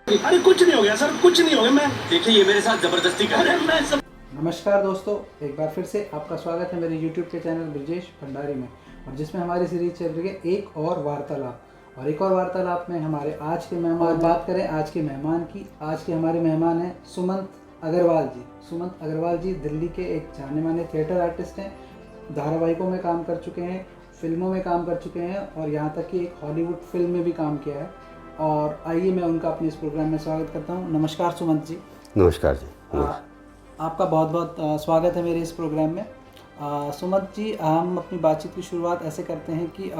अरे कुछ नहीं हो गया सर, कुछ नहीं हो गया। मैं देखिए ये मेरे साथ जबरदस्ती कर रहे हैं। मैं सब नमस्कार दोस्तों, एक बार फिर से आपका स्वागत है मेरे YouTube के चैनल ब्रजेश भंडारी में, और जिसमें हमारी सीरीज चल रही है एक और वार्तालाप। और एक और वार्तालाप में हमारे आज के मेहमान, बात करें आज के मेहमान की, आज के हमारे मेहमान हैं सुमंत अग्रवाल जी। सुमंत अग्रवाल जी दिल्ली के एक जाने माने थिएटर आर्टिस्ट हैं। धारावाहिकों में काम कर चुके हैं, फिल्मों में काम कर चुके हैं, और यहाँ तक कि एक हॉलीवुड फिल्म में भी काम किया है। और आइए मैं उनका अपने इस प्रोग्राम में स्वागत करता हूँ। नमस्कार सुमंत जी। नमस्कार जी। आपका बहुत बहुत स्वागत है मेरे इस प्रोग्राम में। सुमंत जी, हम अपनी बातचीत की शुरुआत ऐसे करते हैं कि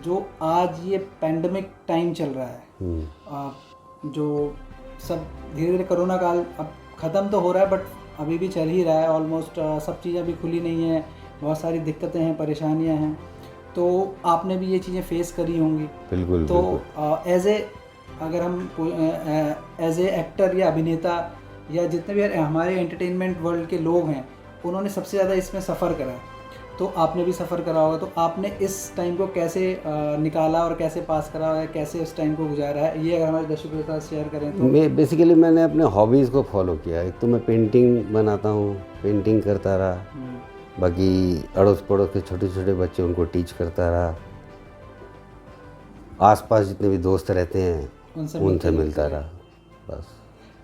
जो आज ये पैंडमिक टाइम चल रहा है, जो सब धीरे धीरे कोरोना काल अब ख़त्म तो हो रहा है, बट अभी भी चल ही रहा है ऑलमोस्ट। सब चीज़ें अभी खुली नहीं हैं, बहुत सारी दिक्कतें हैं, परेशानियां हैं, तो आपने भी ये चीज़ें फेस करी होंगी। बिल्कुल। तो अगर हम एज ए एक्टर या अभिनेता या जितने भी हमारे एंटरटेनमेंट वर्ल्ड के लोग हैं, उन्होंने सबसे ज़्यादा इसमें सफ़र करा है, तो आपने भी सफ़र करा होगा। तो आपने इस टाइम को कैसे निकाला और कैसे पास करा है, कैसे उस टाइम को गुजारा है, ये अगर हमारे दर्शकों के साथ शेयर करें तो। मैंने अपने हॉबीज़ को फॉलो किया। एक तो मैं पेंटिंग बनाता हूँ, पेंटिंग करता रहा। बाकी अड़ोस पड़ोस के छोटे छोटे बच्चे, उनको टीच करता रहा। आसपास जितने भी दोस्त रहते हैं उनसे मिलता रहा। बस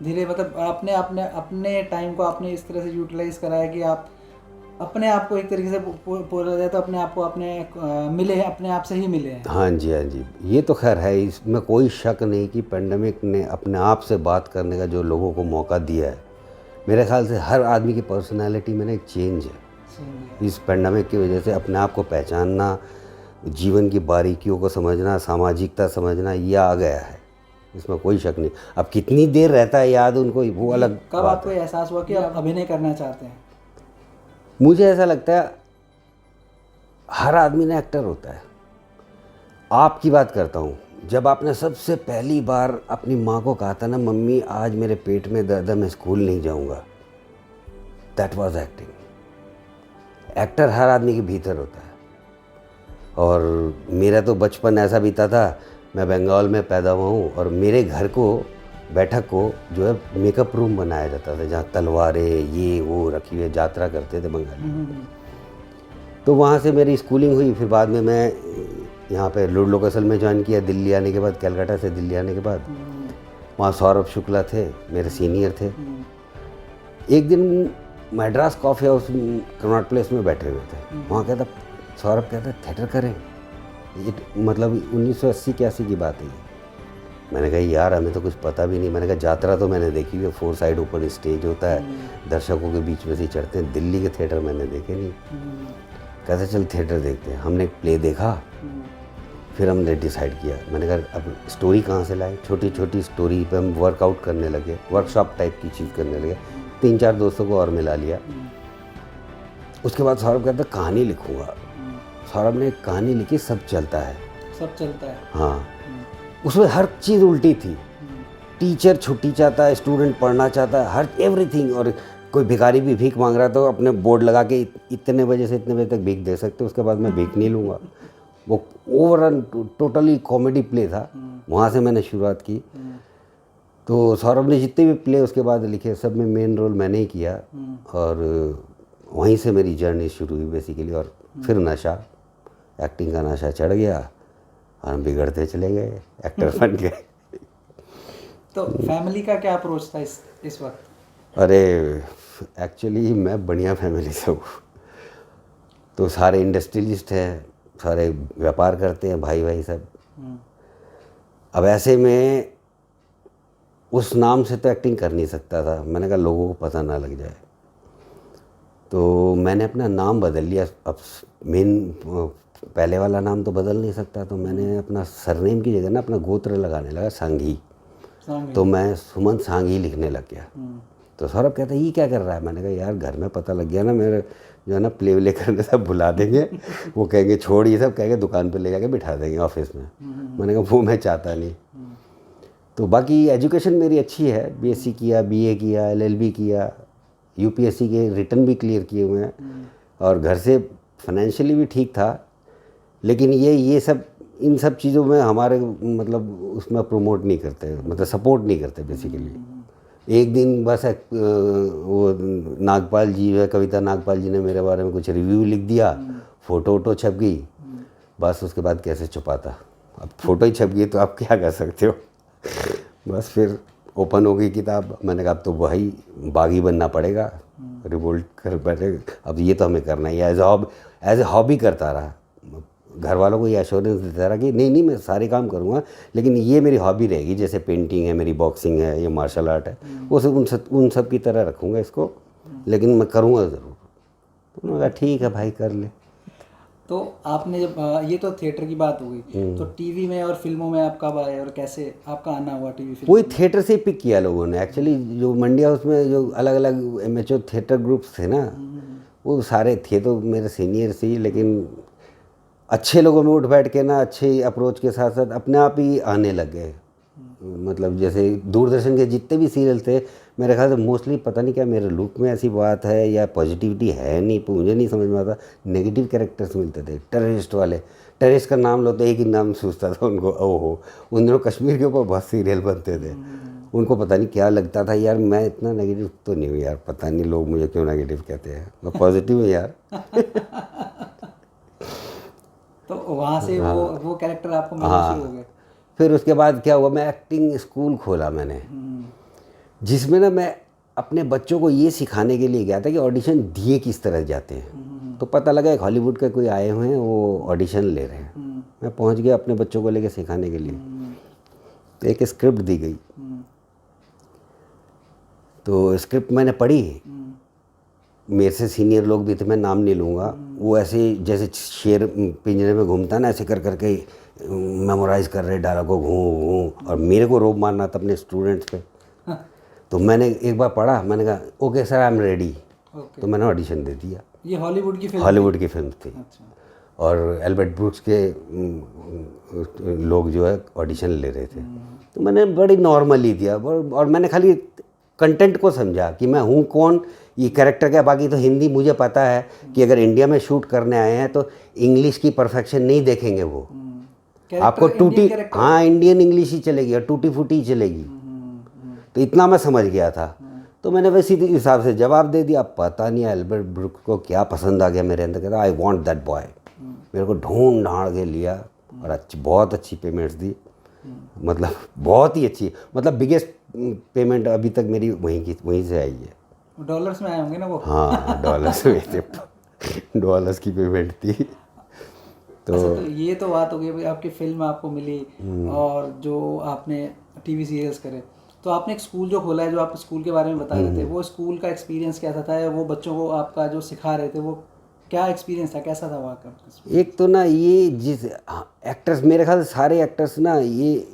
धीरे मतलब आपने अपने अपने टाइम को आपने इस तरह से यूटिलाइज करा है कि आप अपने आप को एक तरीके से बोला जाए तो अपने आप को अपने मिले हैं, अपने आप से ही मिले हैं। हाँ जी, हाँ जी। ये तो खैर है, इसमें कोई शक नहीं कि पेंडेमिक ने अपने आप से बात करने का जो लोगों को मौका दिया है, मेरे ख्याल से हर आदमी की पर्सनालिटी में एक चेंज है। इस पेंडेमिक की वजह से अपने आप को पहचानना, जीवन की बारीकियों को समझना, सामाजिकता समझना, ये आ गया है, इसमें कोई शक नहीं। अब कितनी देर रहता है याद उनको, वो अलग। कब आपको एहसास हुआ कि आप अभिनय करना चाहते हैं? मुझे ऐसा लगता है हर आदमी ना एक्टर होता है। आपकी बात करता हूँ, जब आपने सबसे पहली बार अपनी माँ को कहा था ना, मम्मी आज मेरे पेट में दर्द है, मैं स्कूल नहीं जाऊँगा, दैट वाज एक्टिंग। एक्टर हर आदमी के भीतर होता है। और मेरा तो बचपन ऐसा बीता था, मैं बंगाल में पैदा हुआ हूँ, और मेरे घर को, बैठक को जो है मेकअप रूम बनाया जाता था, जहाँ तलवारें ये वो रखी हुई यात्रा करते थे बंगाली। तो वहाँ से मेरी स्कूलिंग हुई। फिर बाद में मैं यहाँ पे लुडलो कसल में ज्वाइन किया, दिल्ली आने के बाद, कलकत्ता से दिल्ली आने के बाद। वहाँ सौरभ शुक्ला थे, मेरे सीनियर थे। एक दिन Madras coffee house Connaught place में बैठे हुए थे। वहाँ कहता, सौरभ कहता थिएटर करें। ये मतलब 1980-81 की बात है। मैंने कहा यार हमें तो कुछ पता भी नहीं। मैंने कहा यात्रा तो मैंने देखी हुई है, 4 साइड ऊपर स्टेज होता है, दर्शकों के बीच में से चढ़ते हैं। दिल्ली के थिएटर मैंने देखे नहीं। कहते चल थिएटर देखते हैं। हमने एक प्ले देखा, फिर हमने डिसाइड किया। मैंने कहा अब स्टोरी कहाँ से लाए। छोटी छोटी स्टोरी पे हम वर्कआउट करने लगे, वर्कशॉप टाइप की चीज़ करने लगे। 3-4 दोस्तों को और मिला लिया। उसके बाद सौरभ कहता कहानी लिखूँगा। सौरभ ने एक कहानी लिखी, सब चलता है। सब चलता है, हाँ। उसमें हर चीज़ उल्टी थी। टीचर छुट्टी चाहता है, स्टूडेंट पढ़ना चाहता है, हर एवरीथिंग। और कोई भिखारी भी भीख मांग रहा तो अपने बोर्ड लगा के इतने बजे से इतने बजे तक भीख दे सकते, उसके बाद मैं भीख नहीं लूँगा। वो ओवरऑल टोटली कॉमेडी प्ले था। वहाँ से मैंने शुरुआत की। तो सौरभ ने जितने भी प्ले उसके बाद लिखे, सब में मेन रोल मैंने ही किया। और वहीं से मेरी जर्नी शुरू हुई बेसिकली। और फिर नशा, एक्टिंग का नशा चढ़ गया और हम बिगड़ते चले गए, एक्टर बन गए। तो फैमिली का क्या अप्रोच था इस वक्त? अरे एक्चुअली मैं बढ़िया फैमिली से हूँ। तो सारे इंडस्ट्रियलिस्ट हैं, सारे व्यापार करते हैं, भाई भाई सब। अब ऐसे में उस नाम से तो एक्टिंग कर नहीं सकता था। मैंने कहा लोगों को पता ना लग जाए, तो मैंने अपना नाम बदल लिया। अब मेन पहले वाला नाम तो बदल नहीं सकता, तो मैंने अपना सरनेम की जगह ना अपना गोत्र लगाने लगा, सांघी। तो मैं सुमंत सांघी लिखने लग गया। तो सौरभ कहता ये क्या कर रहा है। मैंने कहा यार घर में पता लग गया ना, मेरे जो है ना प्ले व्ले करने सब भुला देंगे। वो कहेंगे छोड़, ये सब कहेंगे दुकान पे ले जाके बिठा देंगे ऑफिस में। मैंने कहा वो मैं चाहता नहीं। तो बाकी एजुकेशन मेरी अच्छी है, बीएससी किया, बीए किया, एलएलबी किया, यूपीएससी के रिटर्न भी क्लियर किए हुए हैं। और घर से फाइनेंशियली भी ठीक था। लेकिन ये सब इन सब चीज़ों में हमारे मतलब उसमें प्रमोट नहीं करते, मतलब सपोर्ट नहीं करते बेसिकली। एक दिन बस वो नागपाल जी है, कविता नागपाल जी ने मेरे बारे में कुछ रिव्यू लिख दिया, फ़ोटो वोटो छप गई, बस उसके बाद कैसे छुपाता। अब फ़ोटो ही छप गई तो आप क्या कर सकते हो। बस फिर ओपन हो गई किताब, मैंने कहा अब तो भाई बागी बनना पड़ेगा, रिवोल्ट कर पड़ेगा, अब ये तो हमें करना ही है। एज ए हॉबी करता रहा, घर वालों को ये एश्योरेंस देता रहा कि नहीं मैं सारे काम करूँगा, लेकिन ये मेरी हॉबी रहेगी, जैसे पेंटिंग है मेरी, बॉक्सिंग है, ये मार्शल आर्ट है, वो सब उन सब की तरह रखूँगा इसको, लेकिन मैं करूँगा ज़रूर। तो उन्होंने कहा ठीक है भाई कर ले। तो आपने जब ये तो थिएटर की बात हो गई, तो टीवी में और फिल्मों में आप कब आए और कैसे आपका आना हुआ टीवी फिल्म? वही थिएटर से ही पिक किया लोगों ने एक्चुअली। जो मंडी हाउस में जो अलग अलग एमेच्योर थिएटर ग्रुप्स थे ना, वो सारे थे तो मेरे सीनियर से ही, लेकिन अच्छे लोगों में उठ बैठ के ना, अच्छे अप्रोच के साथ साथ अपने आप ही आने लग गए। मतलब जैसे दूरदर्शन के जितने भी सीरियल थे, मेरे ख्याल से मोस्टली पता नहीं क्या मेरे लुक में ऐसी बात है या पॉजिटिविटी है नहीं, मुझे नहीं समझ में आता, नेगेटिव कैरेक्टर्स मिलते थे। टेररिस्ट वाले, टेररिस्ट का नाम लो तो एक ही नाम सोचता था उनको, ओहो। उन दिनों कश्मीर के ऊपर बहुत सीरियल बनते थे, उनको पता नहीं क्या लगता था यार, मैं इतना नेगेटिव तो नहीं हूँ यार, पता नहीं लोग मुझे क्यों नेगेटिव कहते हैं, मैं पॉजिटिव हूँ यार। तो वहाँ से वो कैरेक्टर आपको मिलना शुरू हो गए। फिर उसके बाद क्या हुआ, मैं एक्टिंग स्कूल खोला मैंने, जिसमें ना मैं अपने बच्चों को ये सिखाने के लिए गया था कि ऑडिशन दिए किस तरह जाते हैं। तो पता लगा एक हॉलीवुड के कोई आए हुए हैं, वो ऑडिशन ले रहे हैं। मैं पहुंच गया अपने बच्चों को लेके सिखाने के लिए। तो एक स्क्रिप्ट दी गई, तो स्क्रिप्ट मैंने पढ़ी, मेरे से सीनियर लोग भी थे, मैं नाम नहीं लूँगा, वो ऐसे जैसे शेर पिंजरे में घूमता ना, ऐसे कर करके मेमोराइज कर रहे डायलॉग को, घूम, और मेरे को रोब मारना था अपने स्टूडेंट्स पे। तो मैंने एक बार पढ़ा, मैंने कहा okay sir I am ready. तो मैंने ऑडिशन दे दिया। ये हॉलीवुड की फिल्म? हॉलीवुड की फिल्म थी। अच्छा। और एल्बर्ट ब्रुक्स के लोग जो है ऑडिशन ले रहे थे। तो मैंने बड़ी नॉर्मली दिया, और मैंने खाली कंटेंट को समझा कि मैं हूँ कौन, ये कैरेक्टर क्या। बाकी तो हिंदी मुझे पता है कि अगर इंडिया में शूट करने आए हैं तो इंग्लिश की परफेक्शन नहीं देखेंगे वो, आपको टूटी, हाँ इंडियन इंग्लिश ही चलेगी और टूटी फूटी ही चलेगी। तो इतना मैं समझ गया था। तो मैंने वैसे हिसाब से जवाब दे दिया। पता नहीं एल्बर्ट ब्रुक्स को क्या पसंद आ गया मेरे अंदर, कहता आई वांट दैट बॉय। मेरे को ढूंढ ढाड़ के लिया और बहुत अच्छी पेमेंट्स दी, मतलब बहुत ही अच्छी, मतलब बिगेस्ट पेमेंट अभी तक मेरी वहीं से आई है। डॉलर्स में आए होंगे ना वो? हाँ डॉलर्स में थे, डॉलर्स की पेमेंट थी। तो अच्छा, तो ये तो बात हो गई भाई, आपकी फिल्म आपको मिली और जो आपने टीवी सीरियल्स करे। तो आपने एक स्कूल जो खोला है, जो आप स्कूल के बारे में बता रहे थे, वो स्कूल का एक्सपीरियंस कैसा था? वो बच्चों को आपका जो सिखा रहे थे वो क्या एक्सपीरियंस था, कैसा था वहाँ का? एक तो ना ये जिस एक्टर्स, मेरे ख्याल से सारे एक्टर्स ना, ये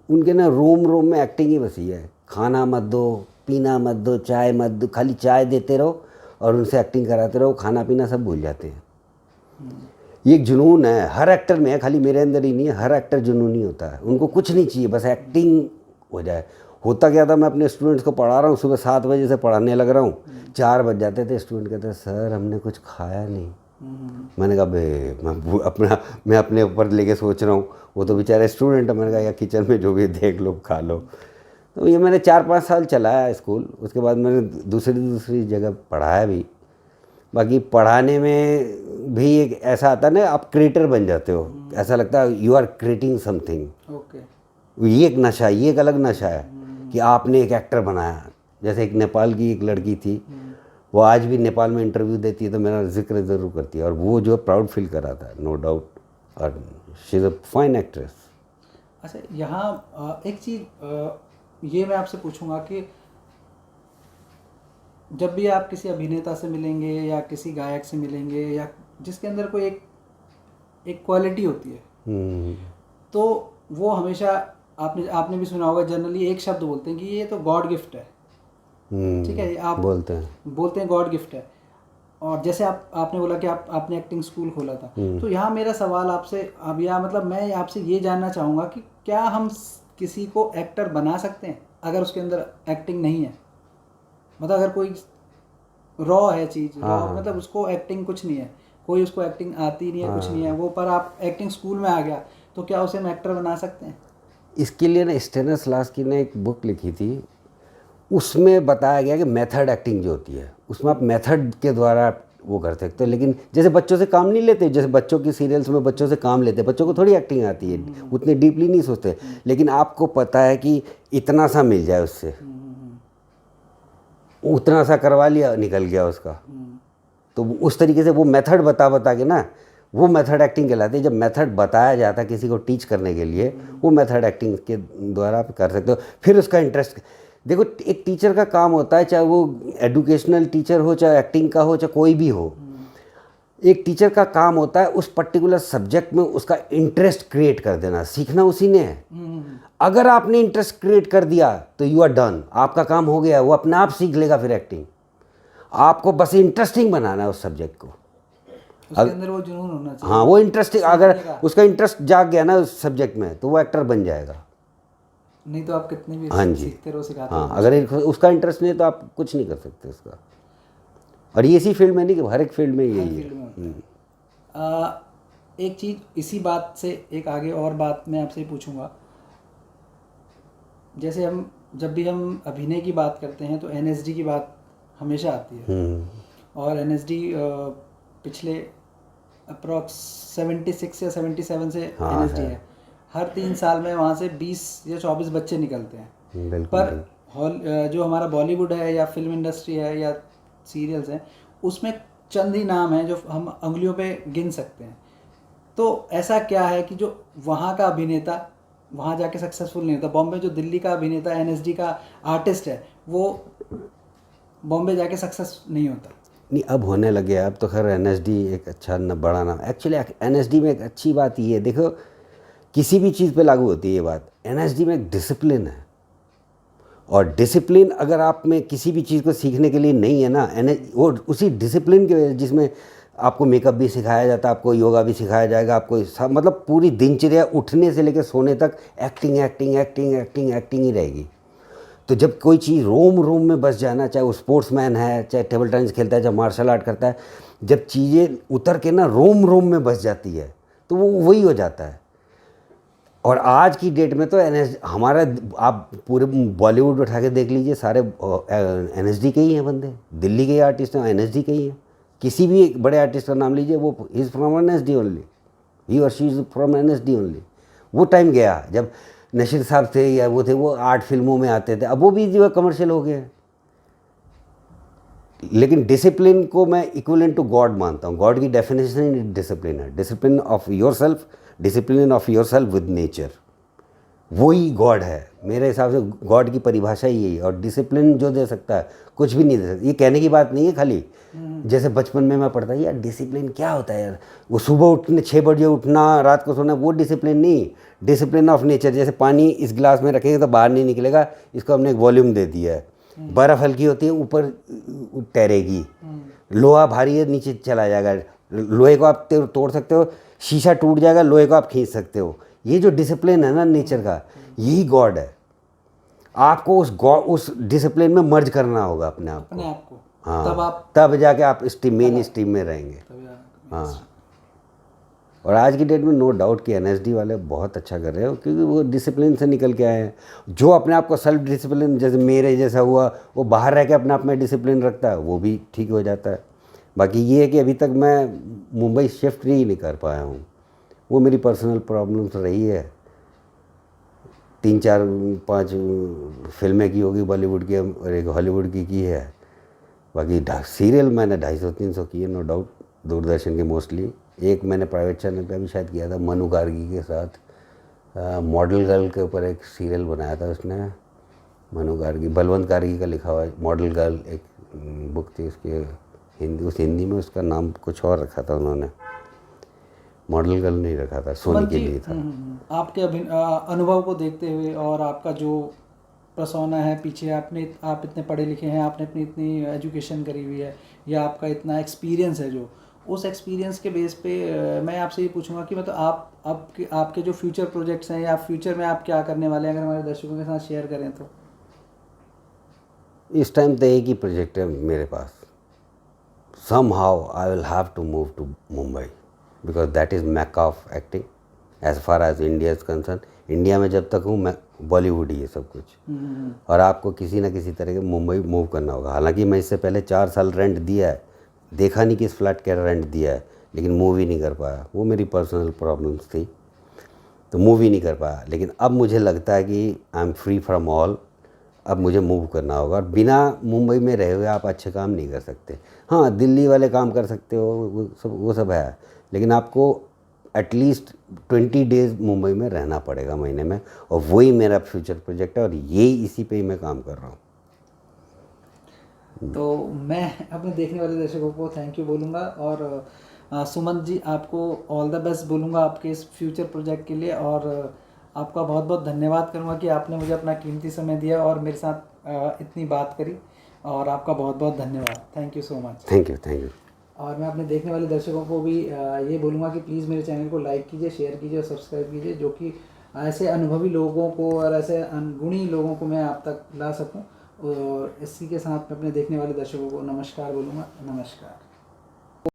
उनके ना रोम में एक्टिंग ही बसी है। खाना मत दो, पीना मत दो, चाय मत दो, खाली चाय देते रहो और उनसे एक्टिंग कराते रहो, खाना पीना सब भूल जाते हैं। ये एक जुनून है, हर एक्टर में है, खाली मेरे अंदर ही नहीं है, हर एक्टर जुनूनी होता है। उनको कुछ नहीं चाहिए, बस एक्टिंग हो जाए। होता क्या था, मैं अपने स्टूडेंट्स को पढ़ा रहा हूँ, सुबह 7 बजे से पढ़ाने लग रहा हूँ, 4 बज जाते थे, स्टूडेंट कहते सर हमने कुछ खाया नहीं। मैंने कहा बे मैं अपने ऊपर लेके सोच रहा हूँ, वो तो बेचारे स्टूडेंट है। मैंने कहा या किचन में जो भी देख लो खा लो। तो ये मैंने 4-5 साल चलाया स्कूल। उसके बाद मैंने दूसरी जगह पढ़ाया भी। बाकी पढ़ाने में भी एक ऐसा आता है ना, आप क्रिएटर बन जाते हो, ऐसा लगता है यू आर क्रिएटिंग समथिंग। ये एक नशा, ये एक अलग नशा है कि आपने एक एक्टर बनाया। जैसे एक नेपाल की एक लड़की थी, वो आज भी नेपाल में इंटरव्यू देती है तो मेरा जिक्र ज़रूर करती है, और वो जो प्राउड फील करा था, नो डाउट, और she is a fine actress. अच्छा, यहाँ एक चीज़ ये मैं आपसे पूछूंगा कि जब भी आप किसी अभिनेता से मिलेंगे या किसी गायक से मिलेंगे या जिसके अंदर कोई एक क्वालिटी होती है, तो वो हमेशा आपने भी सुना होगा, जनरली एक शब्द बोलते हैं कि ये तो गॉड गिफ्ट है। ठीक है, आप बोलते हैं गॉड गिफ्ट है। और जैसे आपने बोला कि आपने एक्टिंग स्कूल खोला था, तो यहाँ मेरा सवाल आपसे अब मतलब मैं आपसे ये जानना चाहूँगा कि क्या हम किसी को एक्टर बना सकते हैं अगर उसके अंदर एक्टिंग नहीं है? मतलब अगर कोई रॉ है चीज़, मतलब उसको एक्टिंग कुछ नहीं है, कोई उसको एक्टिंग आती नहीं है, कुछ नहीं है वो, पर आप एक्टिंग स्कूल में आ गया, तो क्या उसे हम एक्टर बना सकते हैं? इसके लिए ना स्टेनिस्लावस्की ने एक बुक लिखी थी, उसमें बताया गया कि मेथड एक्टिंग जो होती है उसमें आप मेथड के द्वारा आप वो कर सकते हो। लेकिन जैसे बच्चों से काम नहीं लेते, जैसे बच्चों की सीरियल्स में बच्चों से काम लेते, बच्चों को थोड़ी एक्टिंग आती है, उतने डीपली नहीं सोचते, लेकिन आपको पता है कि इतना सा मिल जाए उससे, उतना सा करवा लिया, निकल गया उसका। तो उस तरीके से वो मेथड बता बता के ना, वो मेथड एक्टिंग कहलाती है। जब मेथड बताया जाता है किसी को टीच करने के लिए, वो मेथड एक्टिंग के द्वारा आप कर सकते हो। फिर उसका इंटरेस्ट देखो, एक टीचर का काम होता है, चाहे वो एजुकेशनल टीचर हो, चाहे एक्टिंग का हो, चाहे कोई भी हो, एक टीचर का काम होता है उस पर्टिकुलर सब्जेक्ट में उसका इंटरेस्ट क्रिएट कर देना। सीखना उसी ने है। अगर आपने इंटरेस्ट क्रिएट कर दिया तो यू आर डन, आपका काम हो गया, वो अपने आप सीख लेगा फिर एक्टिंग। आपको बस इंटरेस्टिंग बनाना है उस सब्जेक्ट को, उसके अंदर वो जुनून होना चाहिए। हाँ वो इंटरेस्टिंग, अगर उसका इंटरेस्ट जाग गया ना उस सब्जेक्ट में तो वो एक्टर बन जाएगा। नहीं तो आप कितने भी हाँ जी, सीखते रहो, सिखाते हाँ, रहो। अगर उसका इंटरेस्ट नहीं है तो आप कुछ नहीं कर सकते उसका। और ये इसी फील्ड में नहीं कि हर एक फील्ड में यही है। एक चीज़ इसी बात से एक आगे और बात मैं आपसे पूछूंगा, जैसे जब भी हम अभिनय की बात करते हैं तो एनएसडी की बात हमेशा आती है। और एनएसडी पिछले अप्रॉक्स 76 या 77 से एनएसडी है। हर 3 साल में वहाँ से 20 या 24 बच्चे निकलते हैं। पर जो हमारा बॉलीवुड है या फिल्म इंडस्ट्री है या सीरियल्स हैं, उसमें चंद ही नाम हैं जो हम अंगुलियों पे गिन सकते हैं। तो ऐसा क्या है कि जो वहाँ का अभिनेता वहाँ जाके सक्सेसफुल नहीं होता? बॉम्बे जो दिल्ली का अभिनेता एनएसडी का आर्टिस्ट है, वो बॉम्बे जाके सक्सेस नहीं होता। नहीं, अब होने लगे। अब तो खैर एनएसडी एक अच्छा बड़ा नाम। एक्चुअली एनएसडी में एक अच्छी बात ये है, देखो किसी भी चीज़ पे लागू होती है ये बात, एनएसडी में एक डिसिप्लिन है। और डिसिप्लिन अगर आप में किसी भी चीज़ को सीखने के लिए नहीं है ना, वो उसी डिसिप्लिन के वजह जिसमें आपको मेकअप भी सिखाया जाता है, आपको योगा भी सिखाया जाएगा, आपको सब मतलब पूरी दिनचर्या उठने से लेकर सोने तक acting acting acting acting acting ही रहेगी। तो जब कोई चीज़ रोम रोम में बस जाना, चाहे वो स्पोर्ट्समैन है, चाहे टेबल टेनिस खेलता है, चाहे मार्शल आर्ट करता है, जब चीज़ें उतर के ना रोम रोम में बस जाती है तो वो वही हो जाता है। और आज की डेट में तो हमारा आप पूरे बॉलीवुड उठा के देख लीजिए, सारे एनएसडी के ही हैं बंदे। दिल्ली के आर्टिस्ट हैं, एनएसडी के ही हैं। किसी भी एक बड़े आर्टिस्ट का नाम लीजिए, वो इज़ फ्रॉम एनएसडी ओनली, ही और she is from NSD only. वो टाइम गया जब नशीर साहब थे या वो थे, वो 8 फिल्मों में आते थे, अब वो भी जो है कमर्शियल हो गए हैं। लेकिन डिसिप्लिन को मैं इक्विवेलेंट टू गॉड मानता हूँ। गॉड की डेफिनेशन ही डिसिप्लिन है। Discipline of your self, discipline of your self with nature, वही गॉड है मेरे हिसाब से। गॉड की परिभाषा ही यही है। और डिसिप्लिन जो दे सकता है कुछ भी नहीं दे सकता। ये कहने की बात नहीं है खाली, जैसे बचपन में मैं पढ़ता यार डिसिप्लिन क्या होता है यार, वो सुबह उठने 6 बजे उठना, रात को सोना, वो डिसिप्लिन नहीं। डिसिप्लिन ऑफ नेचर, जैसे पानी इस गिलास में रखेंगे तो बाहर नहीं निकलेगा, इसको हमने एक वॉल्यूम दे दिया है। बर्फ़ हल्की होती है ऊपर तैरेगी, लोहा भारी है नीचे चला जाएगा। लोहे को आप तोड़ सकते हो, शीशा टूट जाएगा, लोहे को आप खींच सकते हो। ये जो डिसिप्लिन है ना नेचर का, यही गॉड है। आपको उस डिसिप्लिन में मर्ज करना होगा अपने आप को। हाँ, तब जाके आप मेन स्ट्रीम में रहेंगे। हाँ, और आज की डेट में नो डाउट कि एनएसडी वाले बहुत अच्छा कर रहे हो, क्योंकि वो डिसिप्लिन से निकल के आए हैं। जो अपने आप को सेल्फ डिसिप्लिन, जैसे मेरे जैसा हुआ, वो बाहर रह के अपने आप में डिसिप्लिन रखता है, वो भी ठीक हो जाता है। बाकी ये है कि अभी तक मैं मुंबई शिफ्ट ही नहीं कर पाया हूँ। वो मेरी पर्सनल प्रॉब्लम्स रही है। 3, 4, 5 फिल्में की होगी बॉलीवुड की और एक हॉलीवुड की है। बाकी सीरियल मैंने 250-300 किए नो डाउट, दूरदर्शन के मोस्टली। एक मैंने प्राइवेट चैनल पे भी शायद किया था मनु गार्गी के साथ, मॉडल गर्ल के ऊपर एक सीरियल बनाया था उसने। मनु गार्गी, बलवंत गार्गी का लिखा हुआ मॉडल गर्ल एक बुक थी उसकी, हिंदी में उसका नाम कुछ और रखा था उन्होंने, मॉडल गर्ल नहीं रखा था, सोनी के लिए था। आपके अनुभव को देखते हुए और आपका जो पर्सोना है पीछे, आप इतने पढ़े लिखे हैं, आपने अपनी इतनी एजुकेशन करी हुई है, या आपका इतना एक्सपीरियंस है, जो उस एक्सपीरियंस के बेस पे मैं आपसे ये पूछूंगा कि मतलब आपके जो फ्यूचर प्रोजेक्ट्स हैं या फ्यूचर में आप क्या करने वाले हैं, अगर हमारे दर्शकों के साथ शेयर करें तो। इस टाइम तो एक ही प्रोजेक्ट है मेरे पास। somehow I will have to move to Mumbai because that is Mecca of acting as far as India is concern. India में जब तक हूँ मैं बॉलीवुड ही है सब कुछ, और आपको किसी ना किसी तरह के मुंबई मूव करना होगा। हालांकि मैं इससे पहले 4 साल रेंट दिया है, देखा नहीं किस फ्लैट का रेंट दिया है, लेकिन मूव ही नहीं कर पाया। वो मेरी पर्सनल प्रॉब्लम्स थी, तो मूव ही नहीं कर पाया। लेकिन अब मुझे लगता है कि I am free from all, अब मुझे मूव करना होगा। और बिना मुंबई में रहे हुए आप अच्छे काम नहीं कर सकते। हाँ, दिल्ली वाले काम कर सकते हो, वो सब है, लेकिन आपको एटलीस्ट 20 डेज़ मुंबई में रहना पड़ेगा महीने में, और वही मेरा फ्यूचर प्रोजेक्ट है, और यही इसी पे ही मैं काम कर रहा हूँ। तो मैं अपने देखने वाले दर्शकों को थैंक यू बोलूँगा, और सुमन जी आपको ऑल द बेस्ट बोलूँगा आपके इस फ्यूचर प्रोजेक्ट के लिए, और आपका बहुत बहुत धन्यवाद करूँगा कि आपने मुझे अपना कीमती समय दिया और मेरे साथ इतनी बात करी, और आपका बहुत बहुत धन्यवाद। Thank you so much. Thank you. और मैं अपने देखने वाले दर्शकों को भी ये बोलूँगा कि प्लीज़ मेरे चैनल को लाइक कीजिए, शेयर कीजिए और सब्सक्राइब कीजिए, जो कि ऐसे अनुभवी लोगों को और ऐसे गुणी लोगों को मैं आप तक ला सकूं। और इसी के साथ मैं अपने देखने वाले दर्शकों को नमस्कार बोलूँगा। नमस्कार।